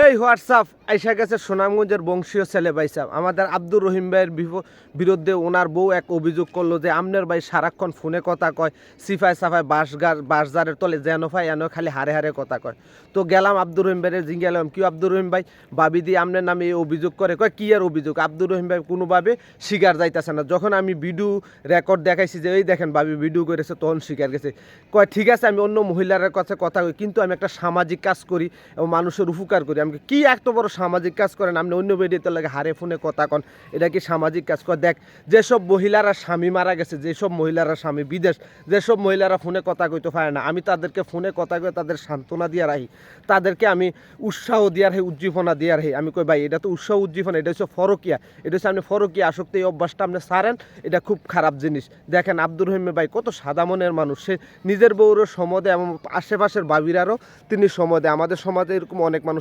এই হোয়াটসঅ্যাপ আইসা গেছে সুনামগঞ্জের বংশীয় ছেলে ভাই সাহেব আমাদের আব্দুর রহিম ভাইয়ের বিরুদ্ধে ওনার বউ এক অভিযোগ করলো যে আমনের ভাই সারাক্ষণ ফোনে কথা কয় সিফাই সাফাই বাঁশজারের তলে যেন ফাই এন খালি হারে হারে কথা কয়। তো গেলাম আব্দুর রহিম ভাইয়ের জিজ্ঞালাম কি আব্দুর রহিম ভাই ভাবি দিয়ে আমনের নামে এই অভিযোগ করে কয় কি আর অভিযোগ। আব্দুর রহিম ভাই কোনোভাবে স্বীকার যাইতেছে না। যখন আমি ভিডিও রেকর্ড দেখাইছি যে এই দেখেন ভাবি ভিডিও করেছে তখন স্বীকার গেছে। কয় ঠিক আছে আমি অন্য মহিলার কাছে কথা কই কিন্তু আমি একটা সামাজিক কাজ করি এবং মানুষের উপকার করি। আমি কি এত বড় সামাজিক কাজ করেন আপনি অন্য বেডিতে লাগে হারে ফোনে কথা কন এটা কি সামাজিক কাজ কর। দেখ যেসব মহিলারা স্বামী মারা গেছে যেসব মহিলারা স্বামী বিদেশ যেসব মহিলারা ফোনে কথা কইতে পারে না আমি তাদেরকে ফোনে কথা কয়ে তাদের সান্ত্বনা দিয়ে রাখি তাদেরকে আমি উৎসাহ দিয়ে রাখি উজ্জীবনা দিয়ে রাখি। আমি কই ভাই এটা তো উৎসাহ উজ্জীবনা এটা হচ্ছে ফরকিয়া এটা হচ্ছে আপনি ফরকিয়া আসক্তি এই অভ্যাসটা আপনি ছাড়েন এটা খুব খারাপ জিনিস। দেখেন আব্দুর রহিম ভাই কত সাদা মনের মানুষ সে নিজের বউরও সমদে এবং আশেপাশের বাবিরারও তিনি সমদে আমাদের সমাজে এরকম অনেক মানুষ